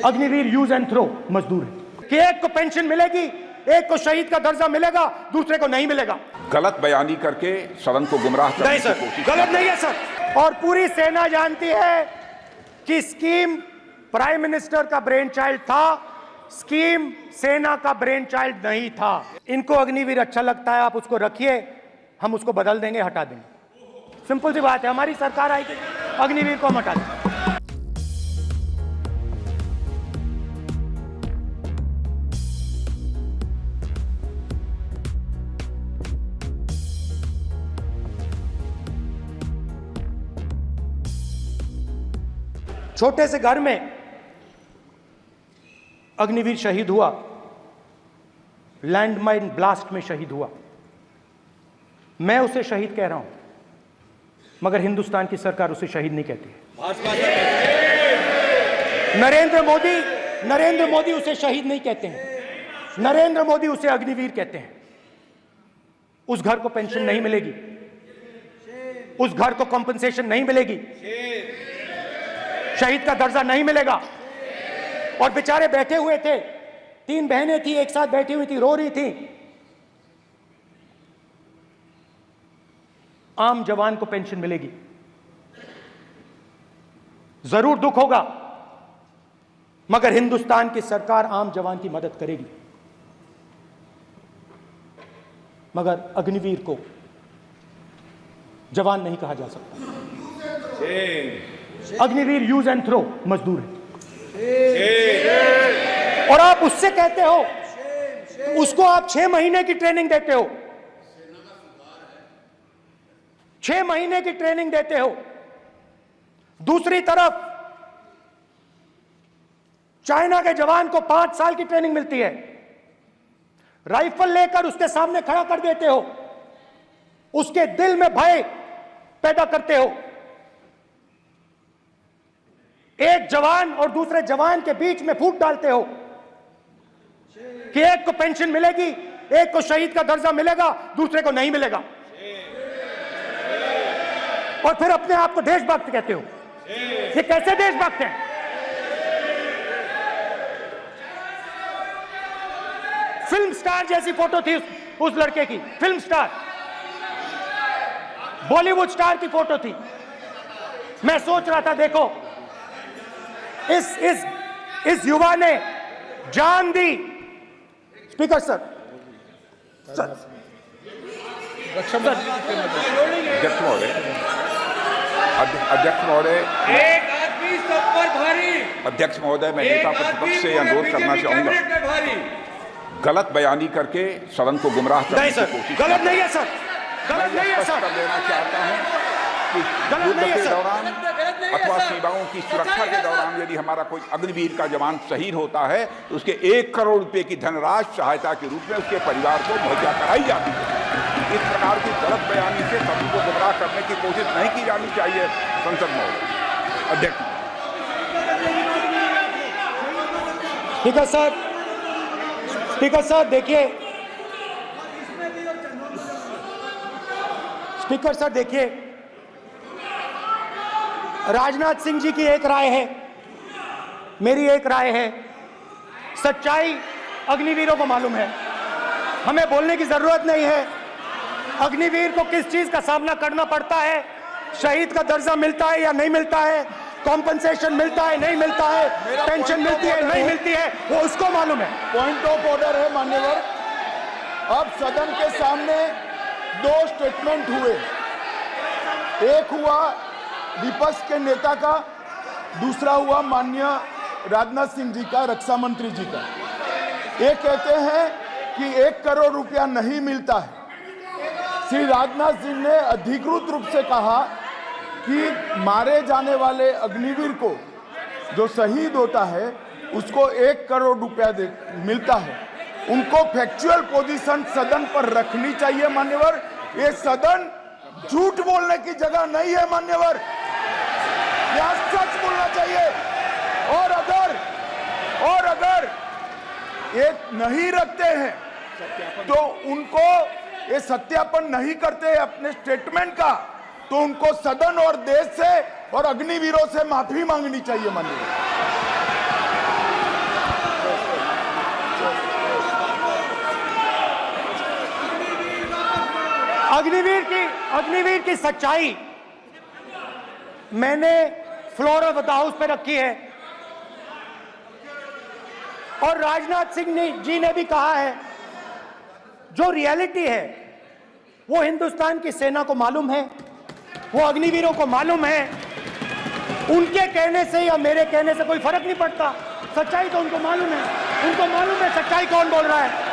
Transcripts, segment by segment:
Agniveer use and throw मजदूर है कि एक को पेंशन मिलेगी, एक को शहीद का दर्जा मिलेगा, दूसरे को नहीं मिलेगा। गलत बयानी करके सदन को गुमराह करने की कोशिश गलत नहीं है सर। और पूरी सेना जानती है कि स्कीम प्राइम मिनिस्टर का ब्रेन चाइल्ड था, स्कीम सेना का ब्रेन चाइल्ड नहीं था। इनको अग्निवीर अच्छा लगता है, आप उसको रखिए, हम उसको बदल देंगे, हटा देंगे। सिंपल सी बात है, हमारी सरकार आएगी, अग्निवीर को हम हटा देंगे। छोटे से घर में अग्निवीर शहीद हुआ, लैंडमाइन ब्लास्ट में शहीद हुआ। मैं उसे शहीद कह रहा हूं, मगर हिंदुस्तान की सरकार उसे शहीद नहीं कहती है। नरेंद्र मोदी उसे शहीद नहीं कहते हैं, नरेंद्र मोदी उसे अग्निवीर कहते हैं। उस घर को पेंशन नहीं मिलेगी, उस घर को कंपनसेशन नहीं मिलेगी, शहीद का दर्जा नहीं मिलेगा। और बेचारे बैठे हुए थे, 3 बहनें थी, एक साथ बैठी हुई थी, रो रही थी। आम जवान को पेंशन मिलेगी, जरूर दुख होगा, मगर हिंदुस्तान की सरकार आम जवान की मदद करेगी। मगर अग्निवीर को जवान नहीं कहा जा सकता। अग्निवीर यूज एंड थ्रो मजदूर है। और आप उससे कहते हो, उसको आप 6 महीने की ट्रेनिंग देते हो, 6 महीने की ट्रेनिंग देते हो। दूसरी तरफ चाइना के जवान को 5 साल की ट्रेनिंग मिलती है, राइफल लेकर उसके सामने खड़ा कर देते हो, उसके दिल में भय पैदा करते हो। एक जवान और दूसरे जवान के बीच में फूट डालते हो कि एक को पेंशन मिलेगी, एक को शहीद का दर्जा मिलेगा, दूसरे को नहीं मिलेगा। और फिर अपने आप को देशभक्त कहते हो। ये कैसे देशभक्त हैं? फिल्म स्टार जैसी फोटो थी उस लड़के की, फिल्म स्टार, बॉलीवुड स्टार की फोटो थी। मैं सोच रहा था, देखो इस युवा ने जान दी। स्पीकर सर, अध्यक्ष महोदय, एक आदमी सब पर भारी। अध्यक्ष महोदय, मैं नेता प्रतिपक्ष से अनुरोध करना चाहूंगा, गलत बयानी करके सदन को गुमराह करने की कोशिश। गलत नहीं है सर, गलत नहीं है सर। कर देना चाहता हूं कि युद्ध के दौरान अथवा सीमाओं की सुरक्षा के दौरान यदि हमारा कोई अग्निवीर का जवान शहीद होता है तो उसके 1 करोड़ रुपए की धनराशि सहायता के रूप में उसके परिवार को मुहैया कराई जाती है। इस प्रकार की गलत बयानी से सभी को गुमराह करने की कोशिश नहीं की जानी चाहिए। संसद महोदय, अध्यक्ष। स्पीकर सर देखिए, स्पीकर सर देखिए, राजनाथ सिंह जी की एक राय है, मेरी एक राय है। सच्चाई अग्निवीरों को मालूम है, हमें बोलने की जरूरत नहीं है। अग्निवीर को किस चीज का सामना करना पड़ता है, शहीद का दर्जा मिलता है या नहीं मिलता है, कॉम्पनसेशन मिलता है नहीं मिलता है, पेंशन मिलती है नहीं मिलती है, वो उसको मालूम है। पॉइंट ऑफ ऑर्डर है मान्यवर। अब सदन के सामने 2 स्टेटमेंट हुए, एक हुआ विपक्ष के नेता का, दूसरा हुआ माननीय राजनाथ सिंह जी का, रक्षा मंत्री जी का। ये कहते हैं कि 1 करोड़ रुपया नहीं मिलता है। श्री राजनाथ सिंह ने अधिकृत रूप से कहा कि मारे जाने वाले अग्निवीर को जो शहीद होता है उसको 1 करोड़ रुपया मिलता है। उनको फैक्चुअल पोजीशन सदन पर रखनी चाहिए मान्यवर। ये सदन झूठ बोलने की जगह नहीं है मान्यवर, यह सच बोलना चाहिए। और अगर ये नहीं रखते हैं तो उनको ये सत्यापन नहीं करते अपने स्टेटमेंट का, तो उनको सदन और देश से और अग्निवीरों से माफी मांगनी चाहिए माननीय। अग्निवीर की सच्चाई मैंने फ्लोर ऑफ द हाउस पे रखी है और राजनाथ सिंह जी ने भी कहा है, जो रियलिटी है वो हिंदुस्तान की सेना को मालूम है, वो अग्निवीरों को मालूम है। उनके कहने से या मेरे कहने से कोई फर्क नहीं पड़ता, सच्चाई तो उनको मालूम है, उनको मालूम है सच्चाई कौन बोल रहा है।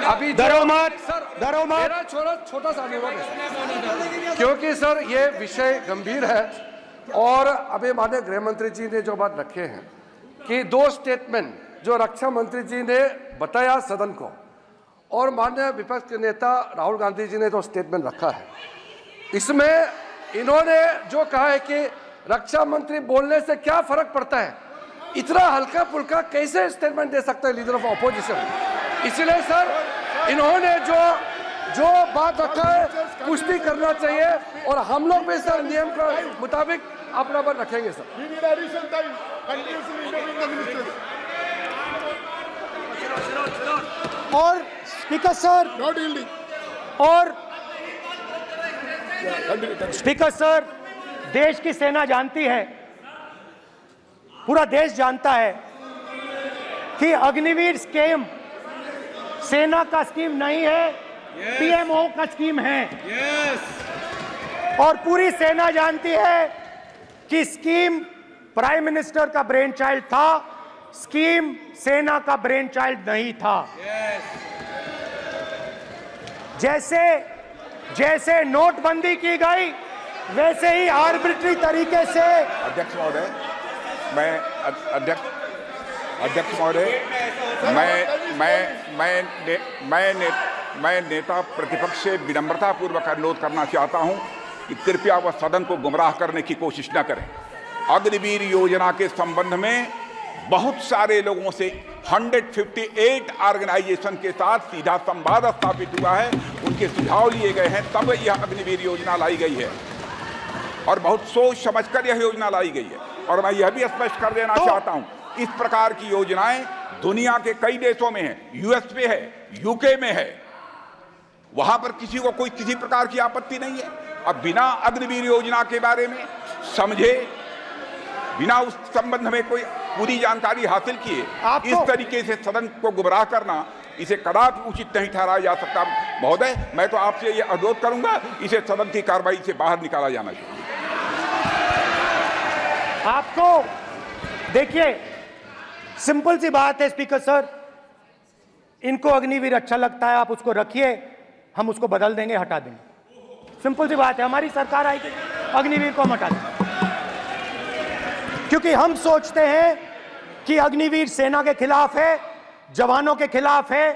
अभी डरो मत, सर, मेरा छोटा सा अनुरोध है, क्योंकि सर ये विषय गंभीर है और अभी माननीय गृह मंत्री जी ने जो बात रखे हैं कि 2 स्टेटमेंट जो रक्षा मंत्री जी ने बताया सदन को और माननीय विपक्ष के नेता राहुल गांधी जी ने जो स्टेटमेंट रखा है, इसमें इन्होंने जो कहा है कि रक्षा मंत्री बोलने से क्या फर्क पड़ता है, इतना हल्का फुल्का कैसे स्टेटमेंट दे सकता है लीडर ऑफ ऑपोजिशन। इसलिए सर इन्होंने जो बात रखा है पुष्टि करना चाहिए और हम लोग भी सर नियम के मुताबिक अपना बात रखेंगे सर। और स्पीकर सर स्पीकर सर, देश की सेना जानती है, पूरा देश जानता है कि अग्निवीर स्कीम सेना का स्कीम नहीं है, पीएमओ का स्कीम है। और पूरी सेना जानती है कि स्कीम प्राइम मिनिस्टर का ब्रेन चाइल्ड था, स्कीम सेना का ब्रेन चाइल्ड नहीं था। जैसे नोटबंदी की गई वैसे ही आर्बिट्री तरीके से। अध्यक्ष महोदय, मैं नेता प्रतिपक्ष से विनम्रता पूर्वक अनुरोध करना चाहता हूं कि कृपया वह सदन को गुमराह करने की कोशिश न करें। अग्निवीर योजना के संबंध में बहुत सारे लोगों से 158 ऑर्गेनाइजेशन के साथ सीधा संवाद स्थापित हुआ है, उनके सुझाव लिए गए हैं, तब यह अग्निवीर योजना लाई गई है और बहुत सोच समझकर यह योजना लाई गई है। और मैं यह भी स्पष्ट कर देना चाहता हूं, इस प्रकार की योजनाएं दुनिया के कई देशों में है, यूएस में है, यूके में है, वहां पर किसी को कोई किसी प्रकार की आपत्ति नहीं है। अब बिना अग्निवीर योजना के बारे में समझे, बिना उस संबंध में कोई पूरी जानकारी हासिल किए इस तरीके से सदन को गुमराह करना, इसे कदापि उचित नहीं ठहराया जा सकता। महोदय, मैं तो आपसे यह अनुरोध करूंगा, इसे सदन की कार्रवाई से बाहर निकाला जाना चाहिए। आपको देखिए, सिंपल सी बात है स्पीकर सर, इनको अग्निवीर अच्छा लगता है, आप उसको रखिए, हम उसको बदल देंगे, हटा देंगे। सिंपल सी बात है, हमारी सरकार आएगी, अग्निवीर को हम हटा देंगे, क्योंकि हम सोचते हैं कि अग्निवीर सेना के खिलाफ है, जवानों के खिलाफ है,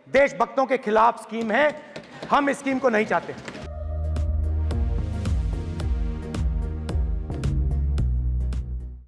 देशभक्तों के खिलाफ स्कीम है। हम इस स्कीम को नहीं चाहते।